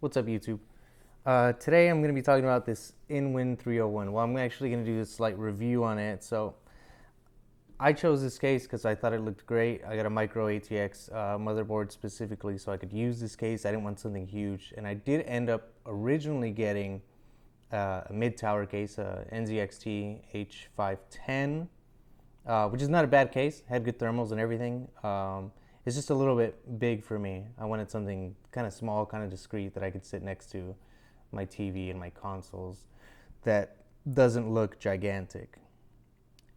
What's up, YouTube? Today I'm going to be talking about this Nvme 301. Well, I'm actually going to do a slight review on it. So I chose this case because I thought it looked great. I got a micro ATX motherboard specifically so I could use this case. I didn't want something huge. And I did end up originally getting a mid-tower case, a NZXT H510, which is not a bad case. Had good thermals and everything. It's just a little bit big for me. I wanted something kind of small, kind of discreet that I could sit next to my TV and my consoles that doesn't look gigantic.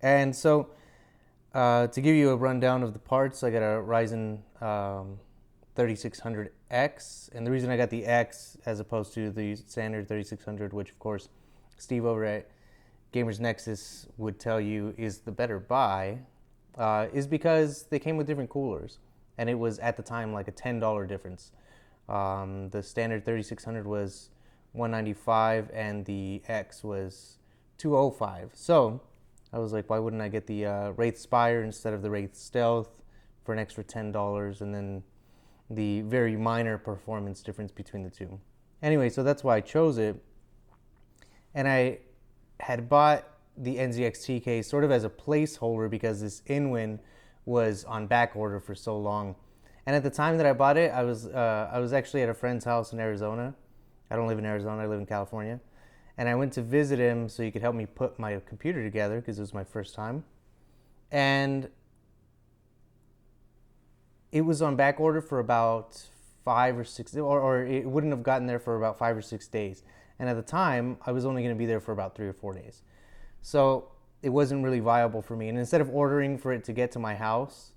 And so to give you a rundown of the parts, I got a Ryzen 3600X. And the reason I got the X as opposed to the standard 3600, which of course Steve over at Gamers Nexus would tell you is the better buy, is because they came with different coolers. And it was at the time like a $10 difference. The standard 3600 was $195 and the X was $205. So I was like, why wouldn't I get the Wraith Spire instead of the Wraith Stealth for an extra $10, and then the very minor performance difference between the two. Anyway, so that's why I chose it. And I had bought the NZXT case sort of as a placeholder because this Nvme was on back order for so long. And at the time that I bought it, I was actually at a friend's house in Arizona. I don't live in Arizona, I live in California. And I went to visit him so he could help me put my computer together because it was my first time. And it was on back order for about 5 or 6, or it wouldn't have gotten there for about 5 or 6 days. And at the time, I was only going to be there for about 3 or 4 days. So it wasn't really viable for me. And instead of ordering for it to get to my house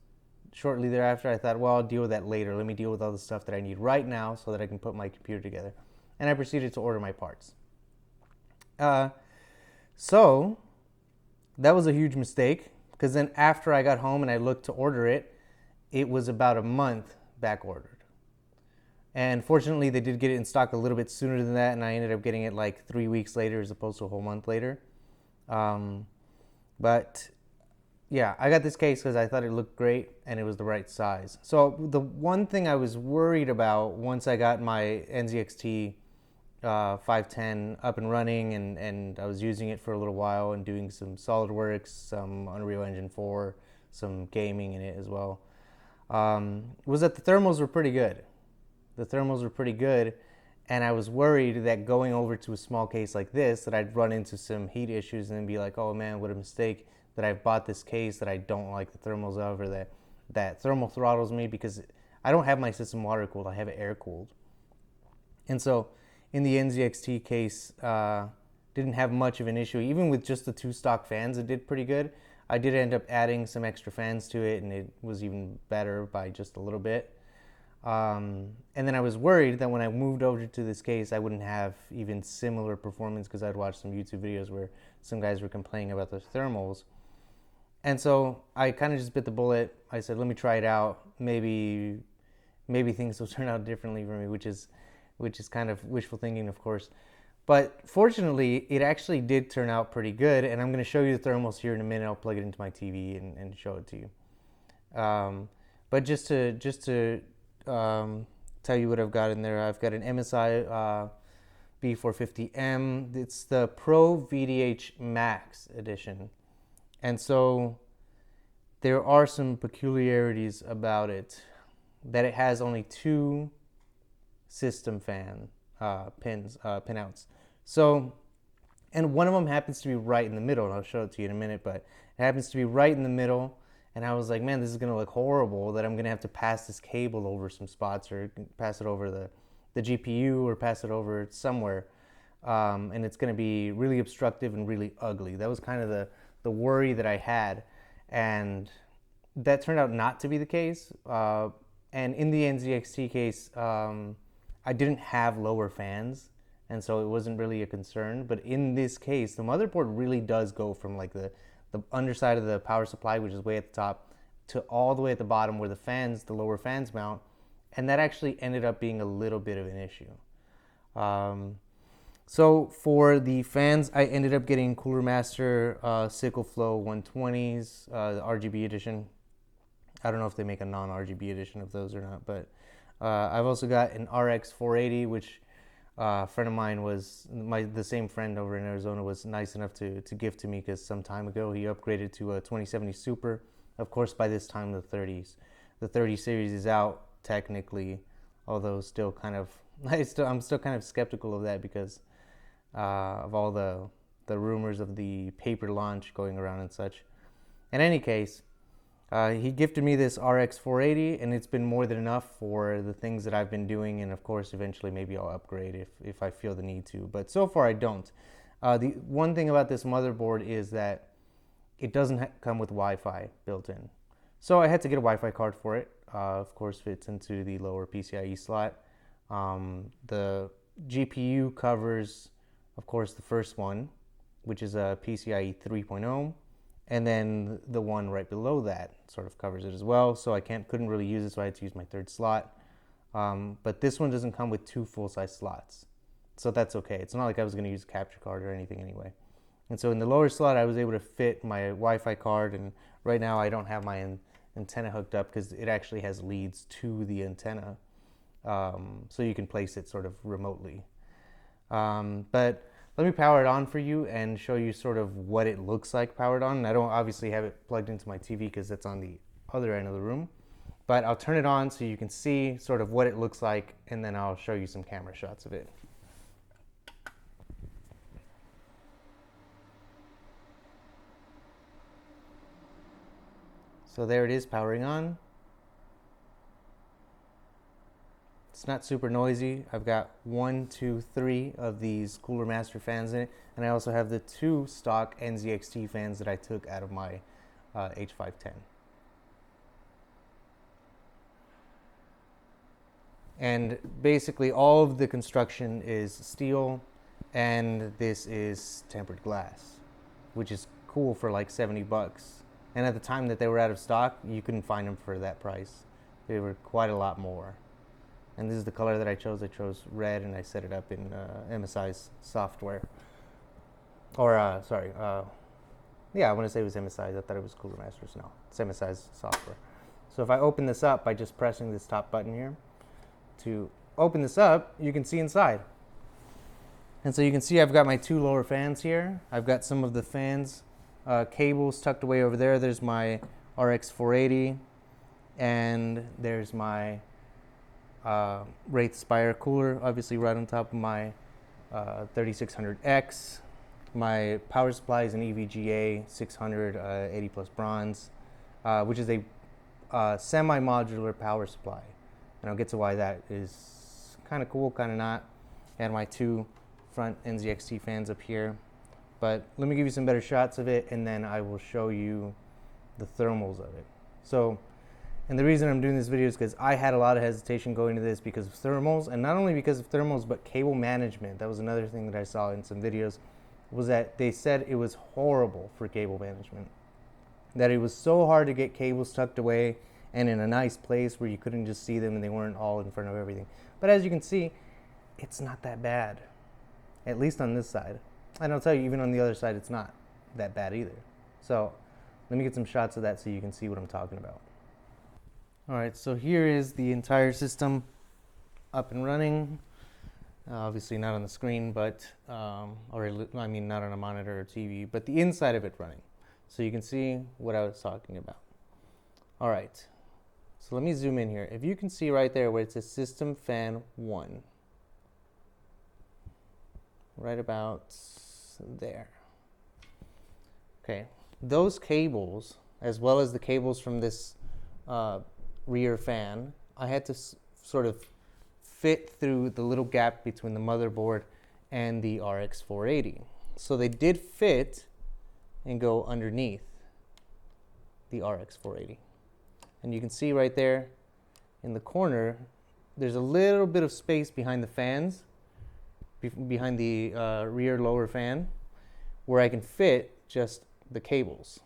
shortly thereafter, I thought, well, I'll deal with that later. Let me deal with all the stuff that I need right now so that I can put my computer together. And I proceeded to order my parts. So that was a huge mistake, because then after I got home and I looked to order it, it was about a month back ordered. And fortunately, they did get it in stock a little bit sooner than that, and I ended up getting it like 3 weeks later as opposed to a whole month later. But yeah, I got this case because I thought it looked great and it was the right size. So the one thing I was worried about once I got my NZXT 510 up and running and I was using it for a little while and doing some SolidWorks, some Unreal Engine 4, some gaming in it as well, was that the thermals were pretty good. The thermals were pretty good, and I was worried that going over to a small case like this, that I'd run into some heat issues and then be like, oh man, what a mistake that I've bought this case that I don't like the thermals of, or that thermal throttles me, because I don't have my system water cooled, I have it air cooled. And so in the NZXT case, didn't have much of an issue. Even with just the 2 stock fans, it did pretty good. I did end up adding some extra fans to it, and it was even better by just a little bit. And then I was worried that when I moved over to this case, I wouldn't have even similar performance, because I'd watched some YouTube videos where some guys were complaining about the thermals. And so I kind of just bit the bullet. I said, let me try it out. Maybe things will turn out differently for me, which is kind of wishful thinking, of course. But fortunately, it actually did turn out pretty good. And I'm going to show you the thermals here in a minute. I'll plug it into my TV and show it to you. But just to tell you what I've got in there, I've got an MSI B450M. It's the Pro-VDH Max edition. And so there are some peculiarities about it, that it has only 2 system fan pinouts. So, and one of them happens to be right in the middle, and I'll show it to you in a minute, but it happens to be right in the middle. And I was like, man, this is going to look horrible, that I'm going to have to pass this cable over some spots, or pass it over the GPU, or pass it over somewhere. And it's going to be really obstructive and really ugly. That was kind of the worry that I had. And that turned out not to be the case. And in the NZXT case, I didn't have lower fans, and so it wasn't really a concern. But in this case, the motherboard really does go from like the underside of the power supply, which is way at the top, to all the way at the bottom where the lower fans mount. And that actually ended up being a little bit of an issue. So for the fans, I ended up getting Cooler Master Sickle Flow 120s, the RGB edition. I don't know if they make a non-RGB edition of those or not, but I've also got an RX 480, which a friend of mine was, the same friend over in Arizona was nice enough to gift to me, because some time ago he upgraded to a 2070 Super. Of course, by this time the 30 series is out technically, although still kind of, I'm still kind of skeptical of that because of all the rumors of the paper launch going around and such. In any case, he gifted me this RX 480, and it's been more than enough for the things that I've been doing, and of course eventually maybe I'll upgrade if I feel the need to, but so far I don't. The one thing about this motherboard is that it doesn't come with Wi-Fi built in, so I had to get a Wi-Fi card for it. Of course fits into the lower PCIe slot. The GPU covers, of course, the first one, which is a PCIe 3.0, and then the one right below that sort of covers it as well. So I couldn't really use it, so I had to use my third slot. But this one doesn't come with 2 full-size slots, so that's okay. It's not like I was going to use a capture card or anything anyway. And so in the lower slot, I was able to fit my Wi-Fi card, and right now I don't have my antenna hooked up because it actually has leads to the antenna, so you can place it sort of remotely. But let me power it on for you and show you sort of what it looks like powered on. I don't obviously have it plugged into my TV because that's on the other end of the room, but I'll turn it on so you can see sort of what it looks like, and then I'll show you some camera shots of it. So there it is, powering on. It's not super noisy. I've got 1, 2, 3 of these Cooler Master fans in it, and I also have the 2 stock NZXT fans that I took out of my H510. And basically all of the construction is steel, and this is tempered glass, which is cool for like 70 bucks. And at the time that they were out of stock, you couldn't find them for that price. They were quite a lot more. And this is the color that I chose. I chose red, and I set it up in MSI's software. Or, yeah, I want to say it was MSI's. I thought it was Cooler Masters. No, it's MSI's software. So if I open this up by just pressing this top button here, to open this up, you can see inside. And so you can see I've got my 2 lower fans here. I've got some of the fans cables tucked away over there. There's my RX 480, and there's my Wraith Spire cooler, obviously right on top of my 3600X. My power supply is an EVGA 600 80 plus bronze, which is a semi-modular power supply. And I'll get to why that is kind of cool, kind of not. And my 2 front NZXT fans up here. But let me give you some better shots of it, and then I will show you the thermals of it. So, and the reason I'm doing this video is because I had a lot of hesitation going to this because of thermals, and not only because of thermals, but cable management. That was another thing that I saw in some videos, was that they said it was horrible for cable management. That it was so hard to get cables tucked away and in a nice place where you couldn't just see them and they weren't all in front of everything. But as you can see, it's not that bad, at least on this side. And I'll tell you, even on the other side, it's not that bad either. So let me get some shots of that so you can see what I'm talking about. All right, so here is the entire system up and running. Obviously not on the screen, but, not on a monitor or TV, but the inside of it running. So you can see what I was talking about. All right, so let me zoom in here. If you can see right there where it says System Fan 1, right about there. Okay, those cables, as well as the cables from this rear fan, I had to sort of fit through the little gap between the motherboard and the RX 480. So they did fit and go underneath the RX 480. And you can see right there in the corner, there's a little bit of space behind the fans, behind the rear lower fan, where I can fit just the cables.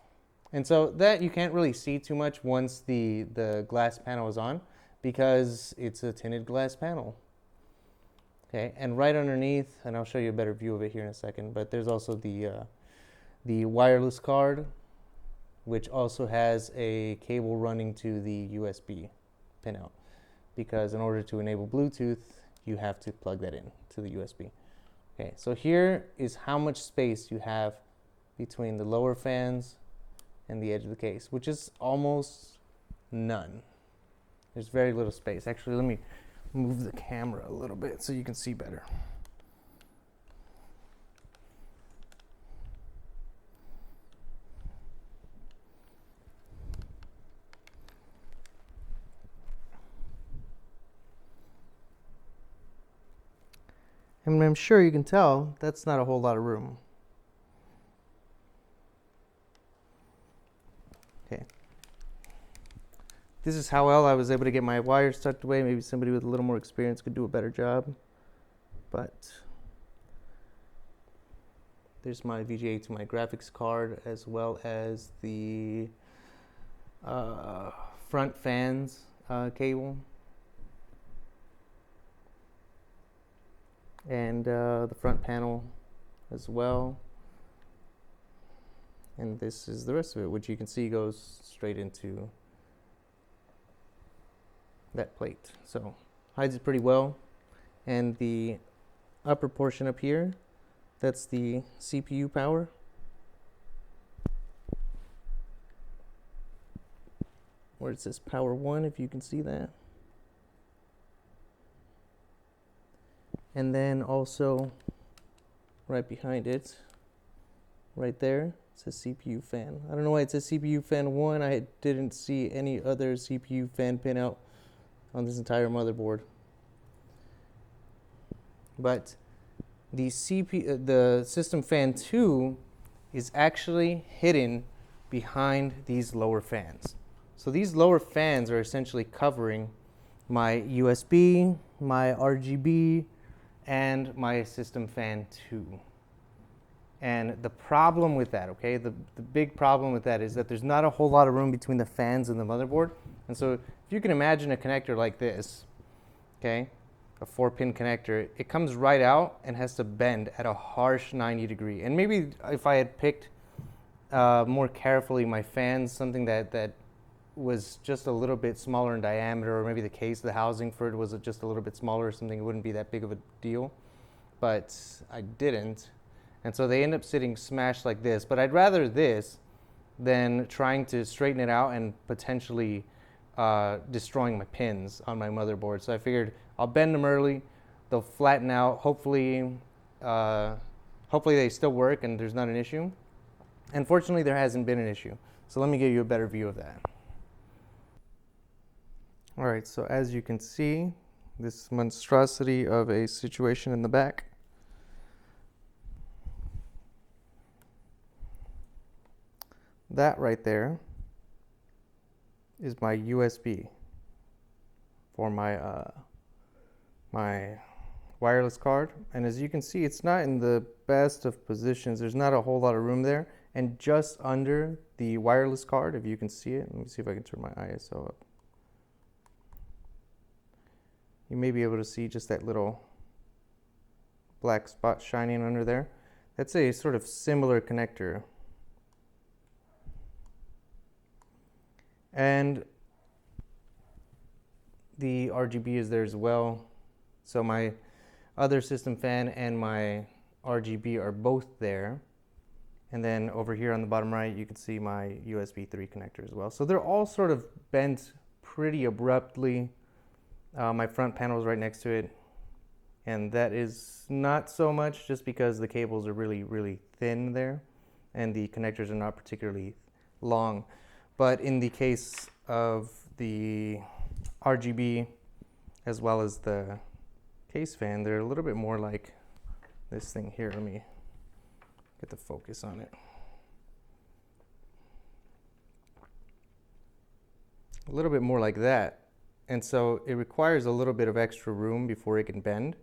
And so that you can't really see too much once the glass panel is on, because it's a tinted glass panel. Okay, and right underneath, and I'll show you a better view of it here in a second, but there's also the wireless card, which also has a cable running to the USB pinout, because in order to enable Bluetooth, you have to plug that in to the USB. Okay, so here is how much space you have between the lower fans and the edge of the case, which is almost none. There's very little space. Actually, let me move the camera a little bit so you can see better. And I'm sure you can tell that's not a whole lot of room. Okay. This is how well I was able to get my wires tucked away. Maybe somebody with a little more experience could do a better job. But there's my VGA to my graphics card, as well as the front fans cable. And the front panel as well. And this is the rest of it, which you can see goes straight into that plate. So hides it pretty well. And the upper portion up here, that's the CPU power. Where it says power 1, if you can see that. And then also right behind it, right there, it says CPU fan. I don't know why it says CPU fan 1. I didn't see any other CPU fan pin out on this entire motherboard. But the system fan 2 is actually hidden behind these lower fans. So these lower fans are essentially covering my USB, my RGB, and my system fan 2. And the problem with that, okay, the big problem with that is that there's not a whole lot of room between the fans and the motherboard. And so if you can imagine a connector like this, okay, a 4-pin connector, it comes right out and has to bend at a harsh 90 degree. And maybe if I had picked more carefully my fans, something that was just a little bit smaller in diameter, or maybe the case, the housing for it was just a little bit smaller or something, it wouldn't be that big of a deal. But I didn't. And so they end up sitting smashed like this. But I'd rather this than trying to straighten it out and potentially destroying my pins on my motherboard. So I figured I'll bend them early, they'll flatten out, hopefully they still work and there's not an issue. And fortunately there hasn't been an issue. So let me give you a better view of that. All right, so as you can see, this monstrosity of a situation in the back. That right there is my USB for my my wireless card. And as you can see, it's not in the best of positions. There's not a whole lot of room there. And just under the wireless card, if you can see it, let me see if I can turn my ISO up. You may be able to see just that little black spot shining under there. That's a sort of similar connector. And the RGB is there as well. So my other system fan and my RGB are both there. And then over here on the bottom right, you can see my USB 3 connector as well. So they're all sort of bent pretty abruptly. My front panel is right next to it. And that is not so much just because the cables are really, really thin there. And the connectors are not particularly long. But in the case of the RGB as well as the case fan, they're a little bit more like this thing here. Let me get the focus on it. A little bit more like that. And so it requires a little bit of extra room before it can bend.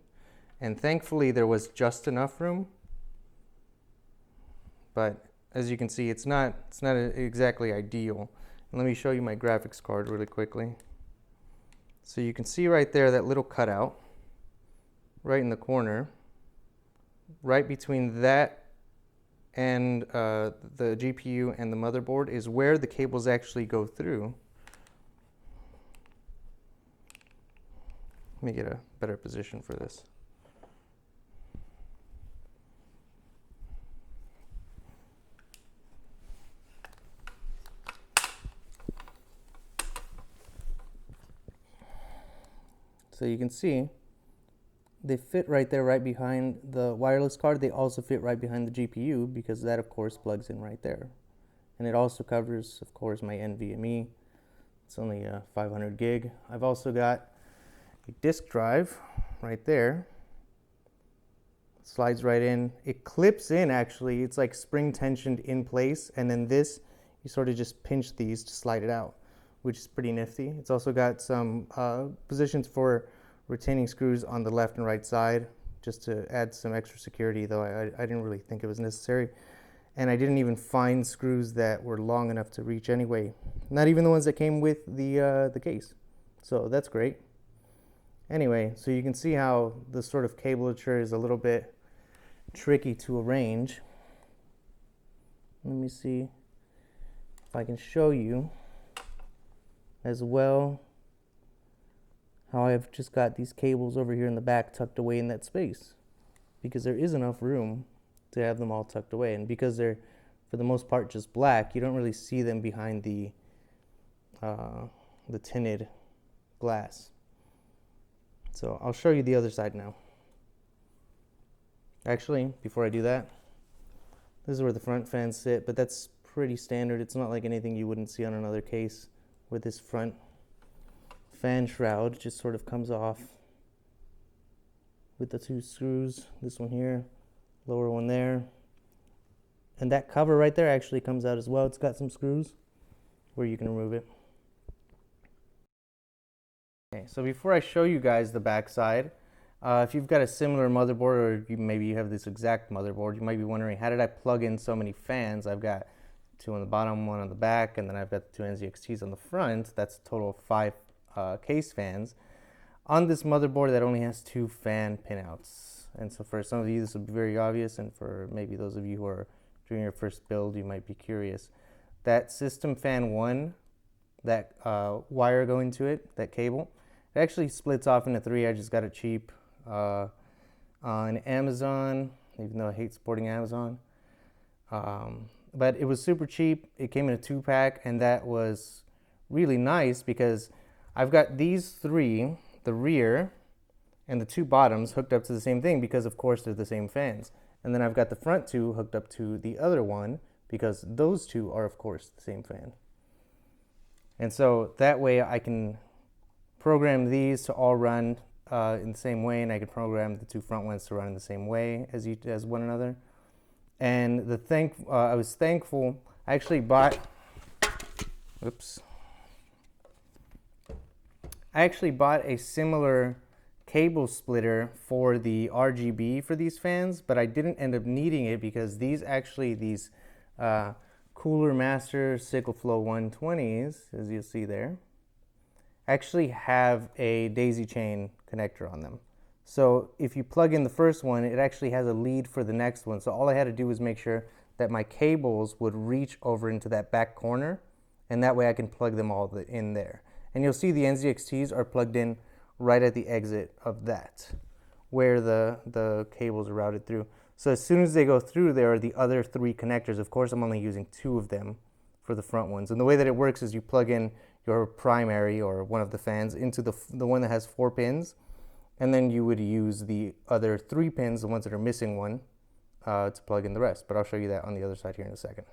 And thankfully there was just enough room. But as you can see, it's not exactly ideal. And let me show you my graphics card really quickly. So you can see right there that little cutout right in the corner. Right between that and the GPU and the motherboard is where the cables actually go through. Let me get a better position for this. So you can see they fit right there, right behind the wireless card. They also fit right behind the GPU because that, of course, plugs in right there. And it also covers, of course, my Nvme. It's only 500 gig. I've also got a disk drive right there. Slides right in. It clips in, actually. It's like spring tensioned in place. And then this, you sort of just pinch these to slide it out, which is pretty nifty. It's also got some positions for retaining screws on the left and right side, just to add some extra security, though I didn't really think it was necessary. And I didn't even find screws that were long enough to reach anyway. Not even the ones that came with the case. So that's great. Anyway, so you can see how the sort of cablature is a little bit tricky to arrange. Let me see if I can show you as well how I've just got these cables over here in the back tucked away in that space, because there is enough room to have them all tucked away. And because they're, for the most part, just black, you don't really see them behind the tinted glass. So I'll show you the other side now. Actually, before I do that, this is where the front fans sit, but that's pretty standard. It's not like anything you wouldn't see on another case, where this front fan shroud just sort of comes off with the two screws, this one here, lower one there. And that cover right there actually comes out as well. It's got some screws where you can remove it. Okay, so before I show you guys the back side, if you've got a similar motherboard, or maybe you have this exact motherboard, you might be wondering, how did I plug in so many fans? I've got two on the bottom, one on the back, and then I've got the two NZXTs on the front. That's a total of 5 case fans on this motherboard that only has 2 fan pinouts. And so for some of you this will be very obvious, and for maybe those of you who are doing your first build, you might be curious. That system fan 1, that wire going to it, that cable, it actually splits off into 3. I just got it cheap on Amazon, even though I hate supporting Amazon. But it was super cheap. It came in a 2-pack, and that was really nice because I've got these 3, the rear and the 2 bottoms, hooked up to the same thing because, of course, they're the same fans. And then I've got the front 2 hooked up to the other one because those 2 are, of course, the same fan. And so that way I can program these to all run in the same way, and I can program the 2 front ones to run in the same way as one another. And I was thankful. I actually bought, I actually bought a similar cable splitter for the RGB for these fans, but I didn't end up needing it because these Cooler Master Sickle Flow 120s, as you'll see there, actually have a daisy chain connector on them. So if you plug in the first one, it actually has a lead for the next one. So all I had to do was make sure that my cables would reach over into that back corner, and that way I can plug them all in there. And you'll see the NZXTs are plugged in right at the exit of that, where the cables are routed through. So as soon as they go through, there are the other 3 connectors. Of course, I'm only using 2 of them for the front ones. And the way that it works is you plug in your primary or one of the fans into the one that has 4 pins, and then you would use the other 3 pins, the ones that are missing one, to plug in the rest. But I'll show you that on the other side here in a second.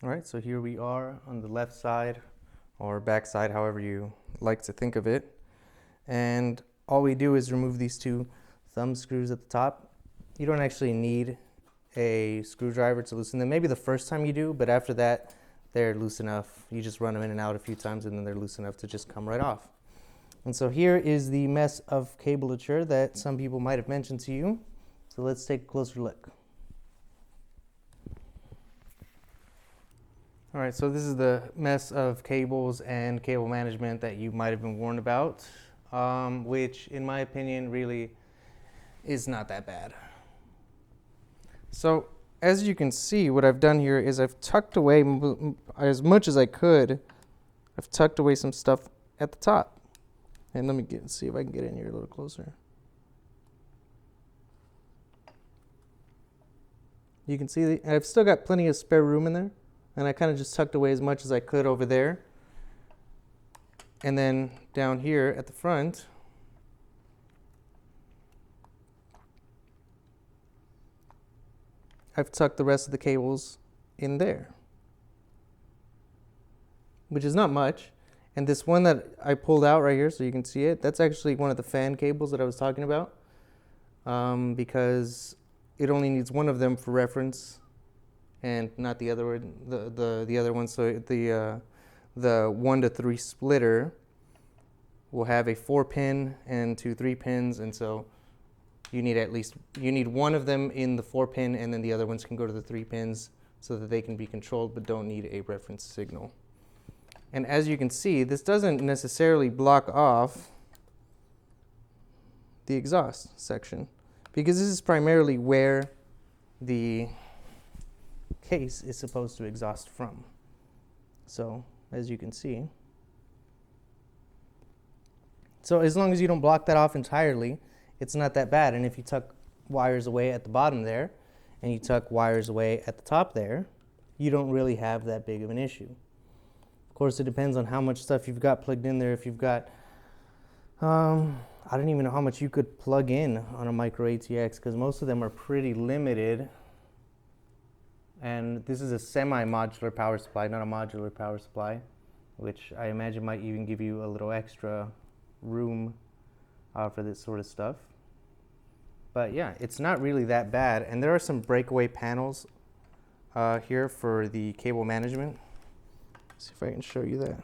All right, so here we are on the left side, or back side, however you like to think of it. And all we do is remove these 2 thumb screws at the top. You don't actually need a screwdriver to loosen them. Maybe the first time you do, but after that, they're loose enough. You just run them in and out a few times, and then they're loose enough to just come right off. And so here is the mess of cablature that some people might have mentioned to you. So let's take a closer look. All right, so this is the mess of cables and cable management that you might have been warned about, which in my opinion really is not that bad. So as you can see, what I've done here is I've tucked away as much as I could. I've tucked away some stuff at the top. And let me see if I can get in here a little closer. You can see I've still got plenty of spare room in there, and I kind of just tucked away as much as I could over there. And then down here at the front, I've tucked the rest of the cables in there, which is not much. And this one that I pulled out right here, so you can see it, that's actually one of the fan cables that I was talking about, because it only needs one of them for reference, and not the other one, the other one. So the 1 to 3 splitter will have a 4-pin and 2 3-pins, and so you need one of them in the 4-pin, and then the other ones can go to the 3 pins so that they can be controlled but don't need a reference signal. And as you can see, this doesn't necessarily block off the exhaust section, because this is primarily where the case is supposed to exhaust from. So as you can see, so as long as you don't block that off entirely, it's not that bad. And if you tuck wires away at the bottom there, and you tuck wires away at the top there, you don't really have that big of an issue. Of course, it depends on how much stuff you've got plugged in there. If you've got, I don't even know how much you could plug in on a micro ATX, because most of them are pretty limited. And this is a semi-modular power supply, not a modular power supply, which I imagine might even give you a little extra room for this sort of stuff. But yeah, it's not really that bad. And there are some breakaway panels here for the cable management. Let's see if I can show you that.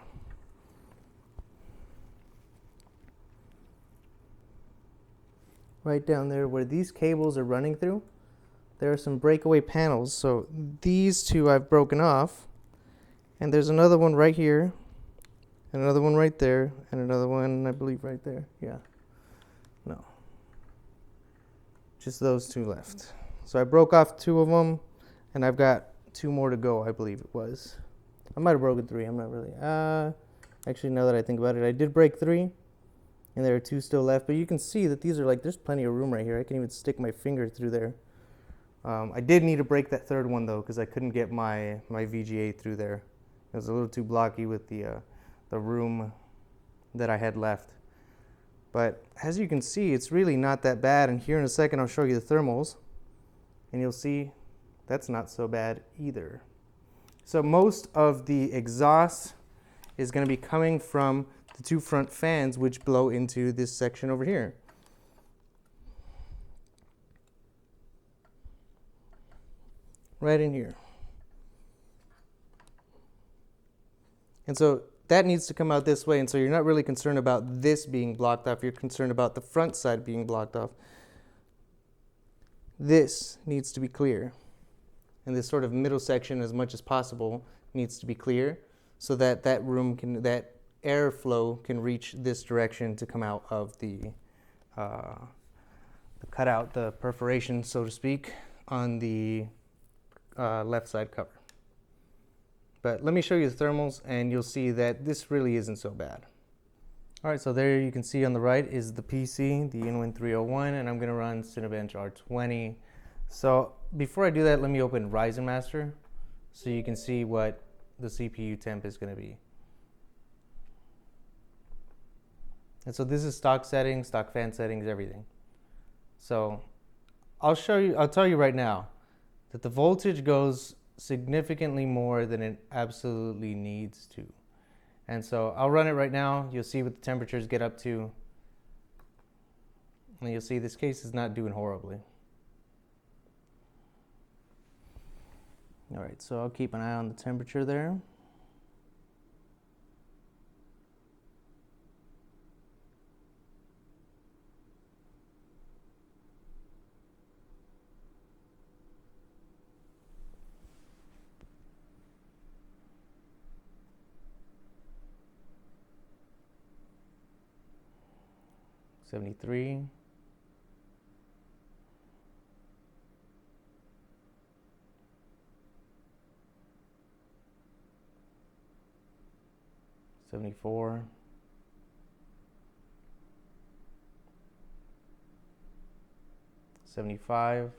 Right down there where these cables are running through, there are some breakaway panels. So these two I've broken off, and there's another one right here, and another one right there, and another one I believe right there. Yeah, no, just those two left. So I broke off 2 of them, and I've got 2 more to go, I believe it was. I might have broken 3, I'm not really. Actually, now that I think about it, I did break 3, and there are 2 still left. But you can see that these are like, there's plenty of room right here. I can even stick my finger through there. I did need to break that 3rd one though, because I couldn't get my VGA through there. It was a little too blocky with the room that I had left. But as you can see, it's really not that bad. And here in a second, I'll show you the thermals, and you'll see that's not so bad either. So most of the exhaust is going to be coming from the 2 front fans, which blow into this section over here. Right in here. And so that needs to come out this way, and so you're not really concerned about this being blocked off, you're concerned about the front side being blocked off. This needs to be clear. And this sort of middle section, as much as possible, needs to be clear, so that that airflow can reach this direction to come out of the cutout, the perforation, so to speak, on the left side cover. But let me show you the thermals, and you'll see that this really isn't so bad. All right, so there you can see on the right is the PC, the Inwin 301, and I'm going to run Cinebench R20. So before I do that, let me open Ryzen Master so you can see what the CPU temp is going to be. And so this is stock settings, stock fan settings, everything. So I'll tell you right now that the voltage goes significantly more than it absolutely needs to. And so I'll run it right now. You'll see what the temperatures get up to. And you'll see this case is not doing horribly. All right, so I'll keep an eye on the temperature there. $73. $74. 75.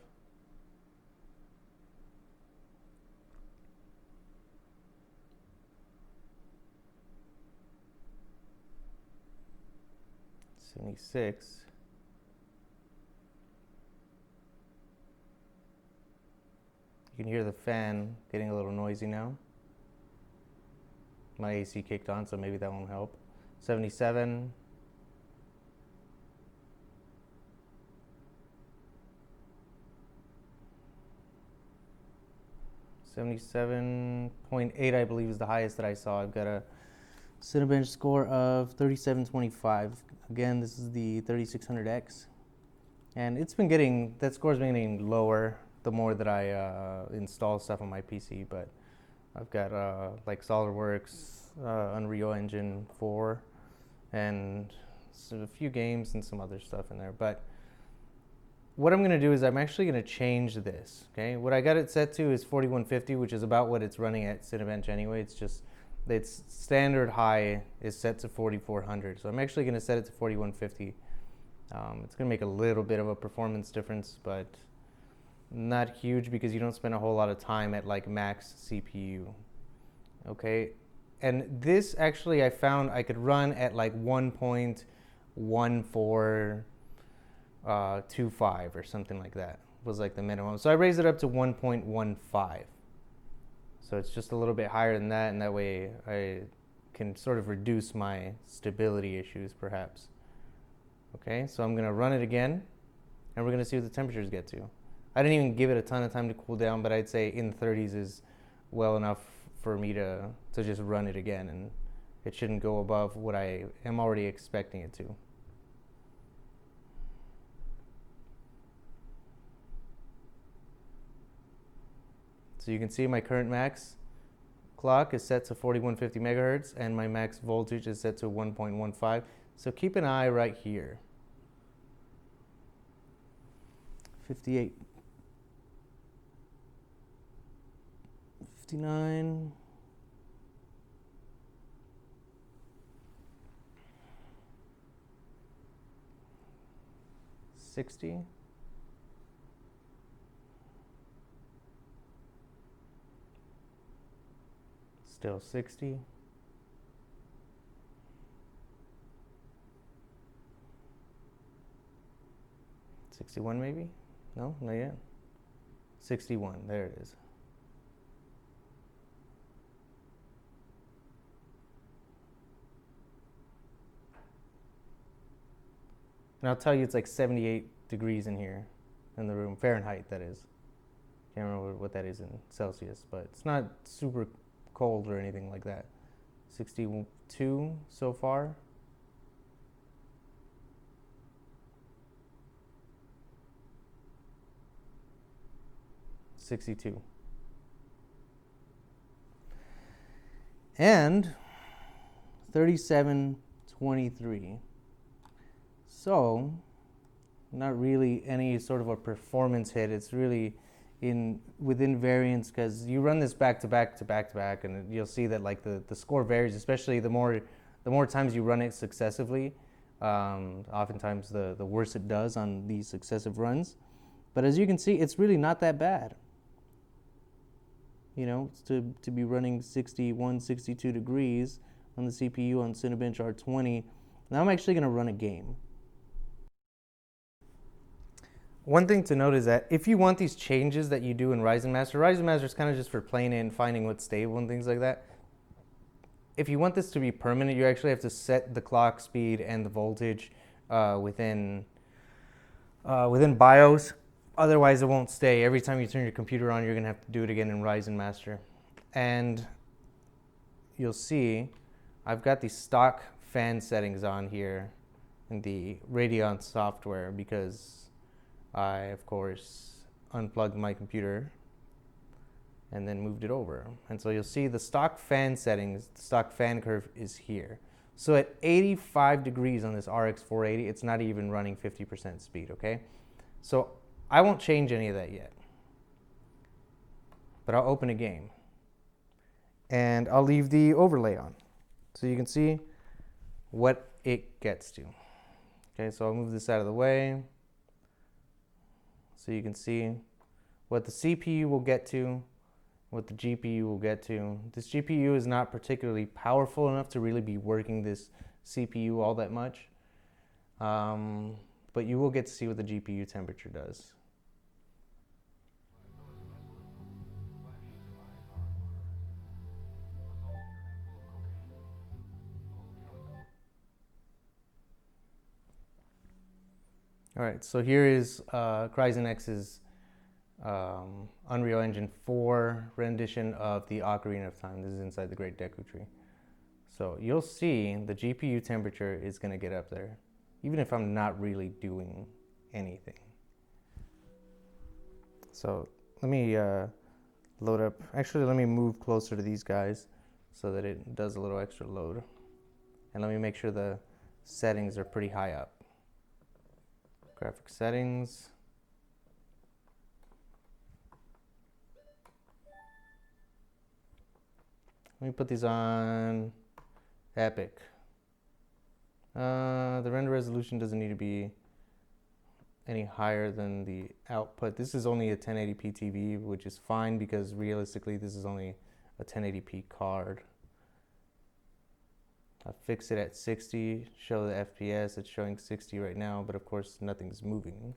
$76. You can hear the fan getting a little noisy now. My AC kicked on, so maybe that won't help. 77. 77.8, I believe, is the highest that I saw. I've got a Cinebench score of 3725. Again, this is the 3600X. And it's been getting, that score's been getting lower the more that I install stuff on my PC. But I've got like SolidWorks, Unreal Engine 4, and a few games and some other stuff in there. But what I'm going to do is I'm actually going to change this. Okay, what I got it set to is 4150, which is about what it's running at Cinebench anyway. It's just its standard high is set to 4400, so I'm actually going to set it to 4150. It's going to make a little bit of a performance difference, but not huge because you don't spend a whole lot of time at like max CPU. Okay, and this actually I found I could run at like 1.1425 or something like that was like the minimum. So I raised it up to 1.15. So it's just a little bit higher than that, and that way I can sort of reduce my stability issues perhaps. Okay, so I'm gonna run it again and we're gonna see what the temperatures get to. I didn't even give it a ton of time to cool down, but I'd say in the 30s is well enough for me to just run it again, and it shouldn't go above what I am already expecting it to. So you can see my current max clock is set to 4150 megahertz and my max voltage is set to 1.15. So keep an eye right here. 58. 59. 60. Still 60. 61 maybe? No, not yet. 61, there it is. And I'll tell you, it's like 78 degrees in here in the room, Fahrenheit that is. Can't remember what that is in Celsius, but it's not super cold or anything like that. 62 so far. $62. And 3723. So, not really any sort of a performance hit. It's really within variance, because you run this back to back to back to back, and you'll see that like the score varies, especially the more times you run it successively. Oftentimes the worse it does on these successive runs. But as you can see, it's really not that bad. You know, to be running 61, 62 degrees on the CPU on Cinebench R20. Now I'm actually going to run a game. One thing to note is that if you want these changes that you do in Ryzen Master is kind of just for playing in, finding what's stable and things like that. If you want this to be permanent, you actually have to set the clock speed and the voltage within BIOS. Otherwise, it won't stay. Every time you turn your computer on, you're going to have to do it again in Ryzen Master. And you'll see I've got the stock fan settings on here in the Radeon software because I, of course, unplugged my computer and then moved it over. And so you'll see the stock fan settings, the stock fan curve is here. So at 85 degrees on this RX 480, it's not even running 50% speed, okay? So I won't change any of that yet. But I'll open a game. And I'll leave the overlay on so you can see what it gets to. Okay, so I'll move this out of the way. So you can see what the CPU will get to, what the GPU will get to. This GPU is not particularly powerful enough to really be working this CPU all that much. But you will get to see what the GPU temperature does. All right, so here is Ryzen X's Unreal Engine 4 rendition of the Ocarina of Time. This is inside the Great Deku Tree. So you'll see the GPU temperature is going to get up there, even if I'm not really doing anything. So let me load up. Actually, let me move closer to these guys so that it does a little extra load. And let me make sure the settings are pretty high up. Graphic settings. Let me put these on Epic. The render resolution doesn't need to be any higher than the output. This is only a 1080p TV, which is fine because realistically this is only a 1080p card. I'll fix it at 60, show the FPS. It's showing 60 right now, but of course nothing's moving.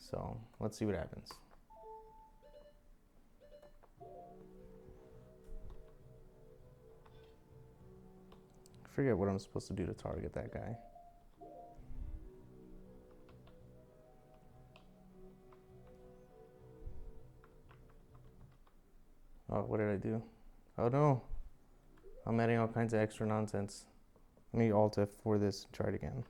So let's see what happens. I forget what I'm supposed to do to target that guy. Oh, what did I do? Oh no, I'm adding all kinds of extra nonsense. Let me Alt F for this and try it again.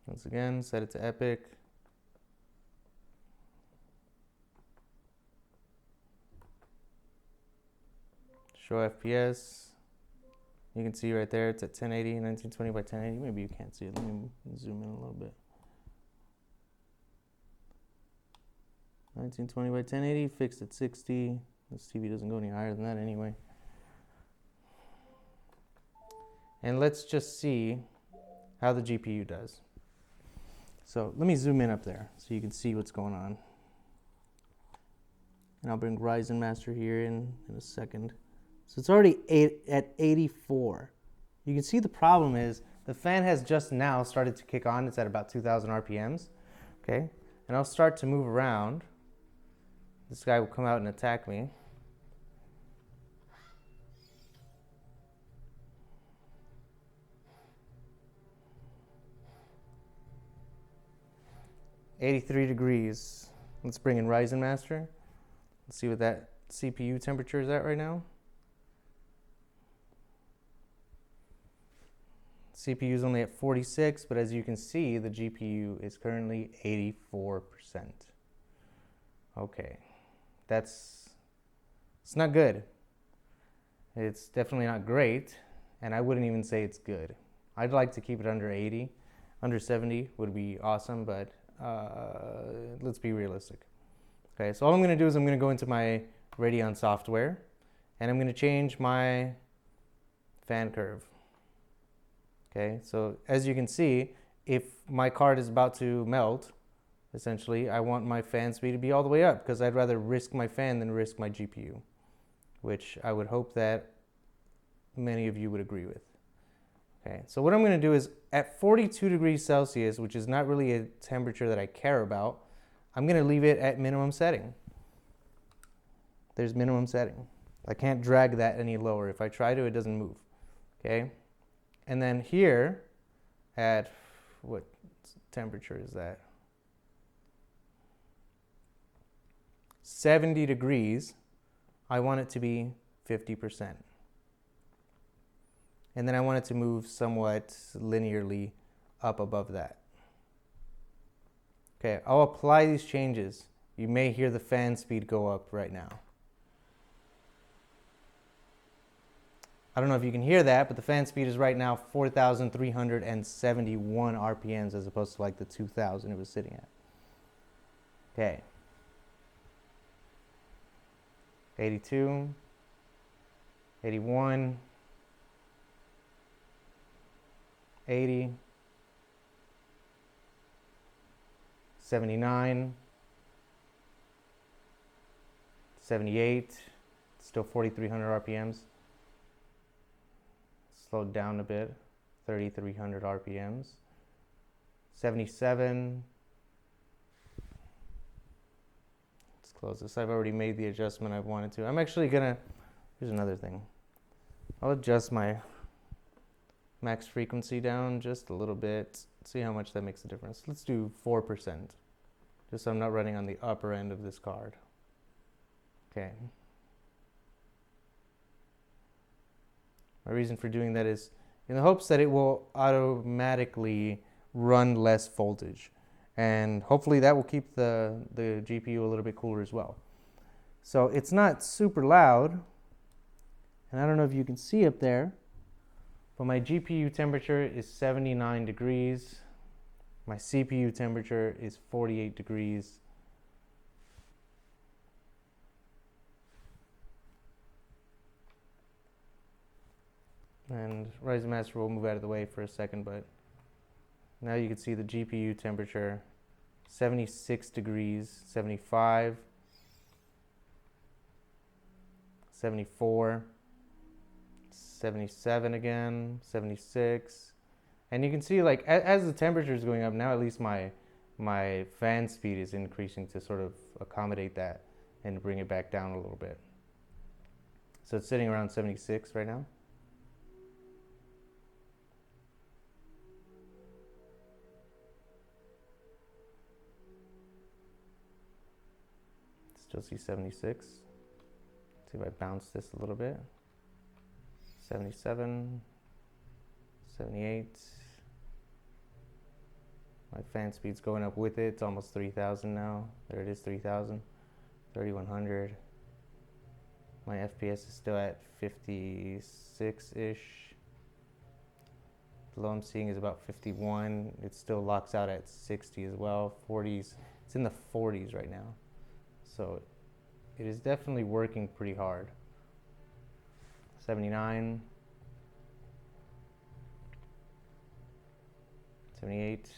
Once again, set it to Epic. Show FPS. You can see right there, it's at 1080, 1920 by 1080. Maybe you can't see it. Let me zoom in a little bit. 1920 by 1080, fixed at 60. This TV doesn't go any higher than that anyway. And let's just see how the GPU does. So let me zoom in up there so you can see what's going on. And I'll bring Ryzen Master here in a second. So it's already at 84. You can see the problem is the fan has just now started to kick on. It's at about 2,000 RPMs. Okay, and I'll start to move around. This guy will come out and attack me. $83 degrees. Let's bring in Ryzen Master. Let's see what that CPU temperature is at right now. CPU is only at 46, but as you can see, the GPU is currently 84%. Okay, it's not good. It's definitely not great, and I wouldn't even say it's good. I'd like to keep it under 80. Under 70 would be awesome, but let's be realistic. Okay, so all I'm going to do is I'm going to go into my Radeon software, and I'm going to change my fan curve. Okay, so as you can see, if my card is about to melt, essentially, I want my fan speed to be all the way up because I'd rather risk my fan than risk my GPU, which I would hope that many of you would agree with. Okay, so what I'm going to do is at 42 degrees Celsius, which is not really a temperature that I care about, I'm going to leave it at minimum setting. There's minimum setting. I can't drag that any lower. If I try to, it doesn't move. Okay, and then here at what temperature is that? 70 degrees, I want it to be 50%. And then I want it to move somewhat linearly up above that. Okay, I'll apply these changes. You may hear the fan speed go up right now. I don't know if you can hear that, but the fan speed is right now 4,371 RPMs as opposed to like the 2,000 it was sitting at. Okay. 82, 81, 80, 79, 78, still 4,300 RPMs. Slowed down a bit, 3,300 RPMs. 77. Let's close this. I've already made the adjustment I wanted to. I'm actually gonna, here's another thing. I'll adjust my max frequency down just a little bit, see how much that makes a difference. Let's do 4%, just so I'm not running on the upper end of this card. Okay. My reason for doing that is in the hopes that it will automatically run less voltage. And hopefully that will keep the GPU a little bit cooler as well. So it's not super loud. And I don't know if you can see up there, but my GPU temperature is 79 degrees. My CPU temperature is 48 degrees. And Ryzen Master will move out of the way for a second, but now you can see the GPU temperature, 76 degrees, 75, 74, 77 again, 76. And you can see like as the temperature is going up, now at least my fan speed is increasing to sort of accommodate that and bring it back down a little bit. So it's sitting around 76 right now. Still see 76. See if I bounce this a little bit. 77, 78. My fan speed's going up with it. It's almost 3,000 now. There it is, 3,000. 3,100. My FPS is still at 56-ish. The low I'm seeing is about 51. It still locks out at 60 as well. 40s. It's in the 40s right now. So it is definitely working pretty hard. 79, 78,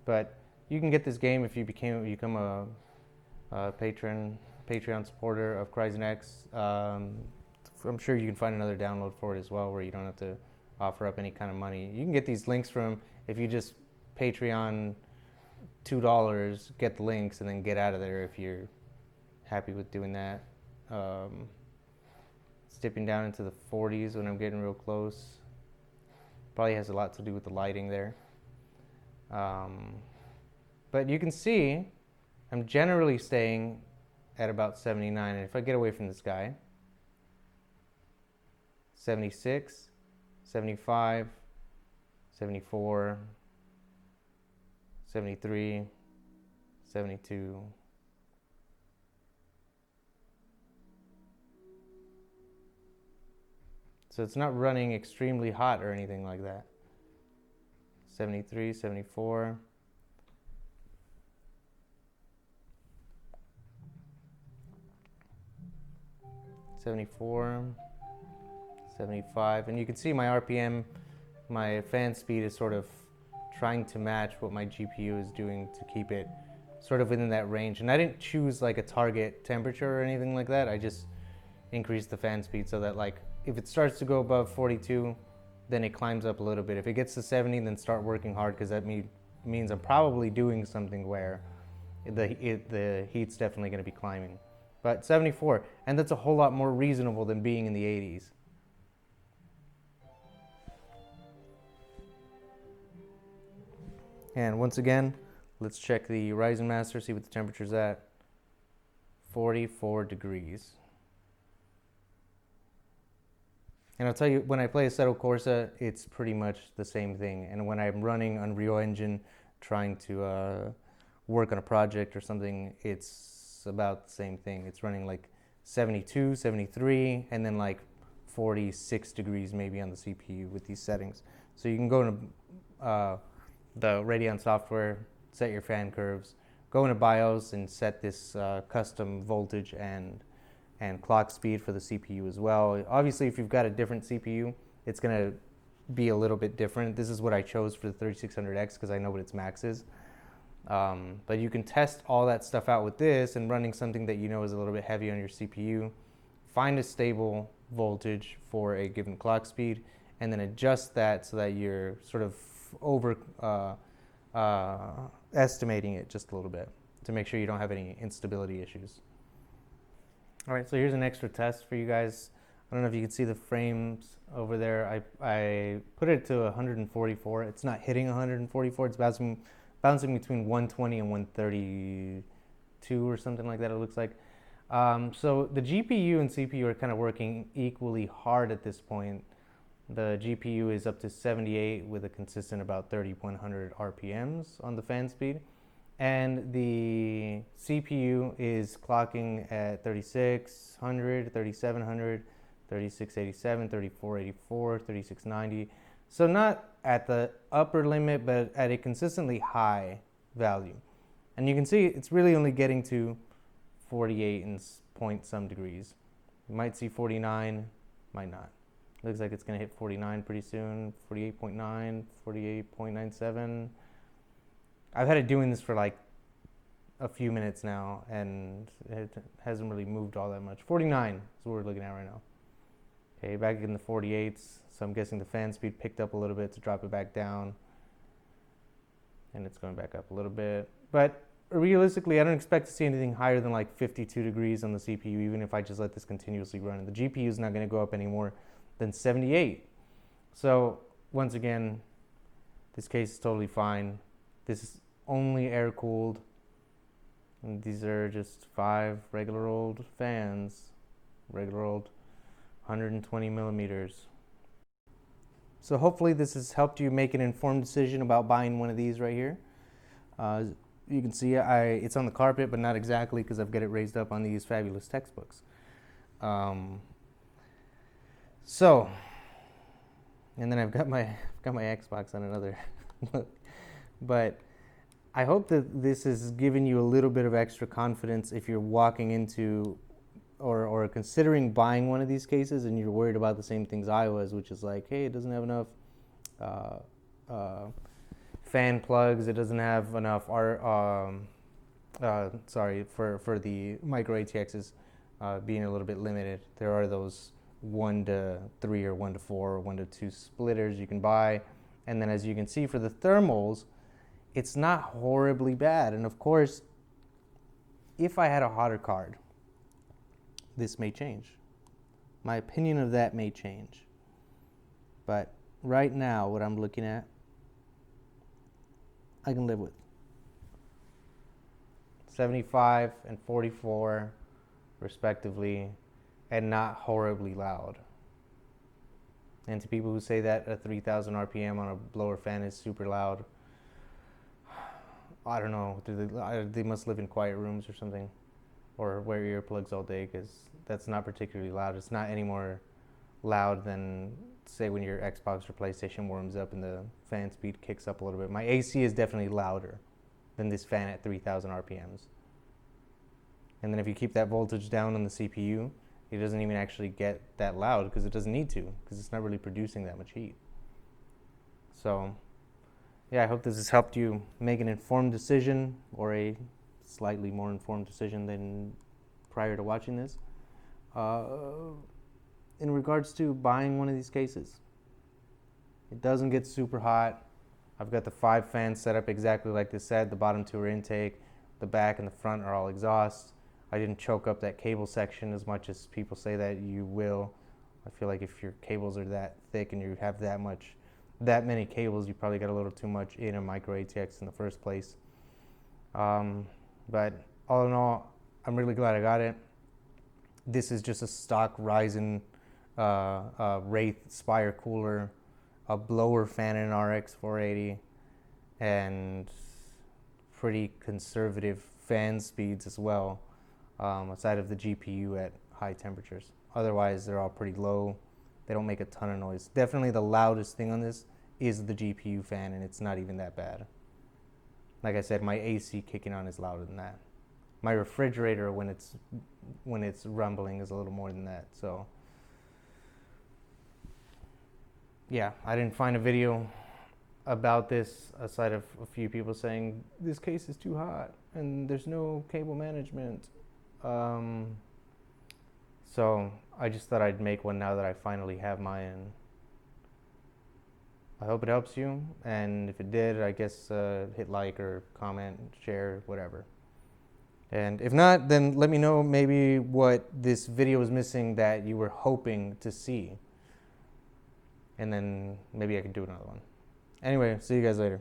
but you can get this game if you become a Patreon supporter of Ryzen X. I'm sure you can find another download for it as well, where you don't have to offer up any kind of money. You can get these links from, if you just Patreon $2, get the links, and then get out of there if you're happy with doing that. It's dipping down into the 40s when I'm getting real close. Probably has a lot to do with the lighting there. But you can see I'm generally staying at about 79, and if I get away from this guy, 76, 75, 74, 73, 72. So it's not running extremely hot or anything like that. 73, 74. 74. 75, and you can see my RPM, my fan speed is sort of trying to match what my GPU is doing to keep it sort of within that range. And I didn't choose like a target temperature or anything like that. I just increased the fan speed so that like if it starts to go above 42, then it climbs up a little bit. If it gets to 70, then start working hard, because that means I'm probably doing something where the heat's definitely going to be climbing. But 74, and that's a whole lot more reasonable than being in the 80s. And once again, let's check the Ryzen Master, see what the temperature's at. 44 degrees. And I'll tell you, when I play Assetto Corsa, it's pretty much the same thing. And when I'm running Unreal Engine, trying to work on a project or something, it's about the same thing. It's running like 72, 73, and then like 46 degrees maybe on the CPU with these settings. So you can go into the Radeon software, set your fan curves, go into BIOS and set this custom voltage and clock speed for the CPU as well. Obviously, if you've got a different CPU, it's going to be a little bit different. This is what I chose for the 3600X because I know what its max is. But you can test all that stuff out with this and running something that you know is a little bit heavy on your CPU. Find a stable voltage for a given clock speed and then adjust that so that you're sort of over estimating it just a little bit to make sure you don't have any instability issues. All right, so here's an extra test for you guys. I don't know if you can see the frames over there. I put it to 144. It's not hitting 144. It's bouncing between 120 and 132 or something like that, it looks like. So the GPU and CPU are kind of working equally hard at this point. The GPU is up to 78 with a consistent about 30.100 RPMs on the fan speed. And the CPU is clocking at 3600, 3700, 3687, 3484, 3690. So not at the upper limit, but at a consistently high value. And you can see it's really only getting to 48 and point some degrees. You might see 49, might not. Looks like it's going to hit 49 pretty soon, 48.9, 48.97. I've had it doing this for like a few minutes now, and it hasn't really moved all that much. 49 is what we're looking at right now. Okay, back in the 48s, so I'm guessing the fan speed picked up a little bit to drop it back down. And it's going back up a little bit. But realistically, I don't expect to see anything higher than like 52 degrees on the CPU, even if I just let this continuously run. And the GPU is not going to go up any more than 78. So once again, this case is totally fine. This is only air cooled. And these are just 5 regular old fans, regular old 120 millimeters. So hopefully this has helped you make an informed decision about buying one of these right here. You can see it's on the carpet, but not exactly because I've got it raised up on these fabulous textbooks. So, and then I've got my Xbox on another look. But I hope that this has given you a little bit of extra confidence if you're walking into or considering buying one of these cases and you're worried about the same things I was, which is like, hey, it doesn't have enough fan plugs, it doesn't have enough for the micro ATXs being a little bit limited. There are those 1 to 3 or 1 to 4 or 1 to 2 splitters you can buy, and then as you can see for the thermals, it's not horribly bad. And of course, if I had a hotter card, this may change. My opinion of that may change. But right now, what I'm looking at, I can live with. 75 and 44, respectively, and not horribly loud. And to people who say that a 3000 RPM on a blower fan is super loud, I don't know, they must live in quiet rooms or something, or wear earplugs all day, because that's not particularly loud. It's not any more loud than, say, when your Xbox or PlayStation warms up and the fan speed kicks up a little bit. My AC is definitely louder than this fan at 3000 RPMs. And then if you keep that voltage down on the CPU, it doesn't even actually get that loud because it doesn't need to, because it's not really producing that much heat. So yeah, I hope this has helped you make an informed decision, or a slightly more informed decision than prior to watching this, in regards to buying one of these cases. It doesn't get super hot. I've got the 5 fans set up exactly like this said. The bottom 2 are intake, the back and the front are all exhaust. I didn't choke up that cable section as much as people say that you will. I feel like if your cables are that thick and you have that many cables, you probably got a little too much in a micro ATX in the first place. But all in all, I'm really glad I got it. This is just a stock Ryzen Wraith Spire cooler, a blower fan in an RX 480, and pretty conservative fan speeds as well, aside of the GPU at high temperatures. Otherwise, they're all pretty low. They don't make a ton of noise. Definitely the loudest thing on this is the GPU fan, and it's not even that bad. Like I said, my AC kicking on is louder than that. My refrigerator, when it's rumbling, is a little more than that. So yeah, I didn't find a video about this aside of a few people saying this case is too hot and there's no cable management. So I just thought I'd make one now that I finally have mine. I hope it helps you, and if it did, I guess hit like or comment, share, whatever. And if not, then let me know maybe what this video is missing that you were hoping to see. And then maybe I could do another one. Anyway, see you guys later.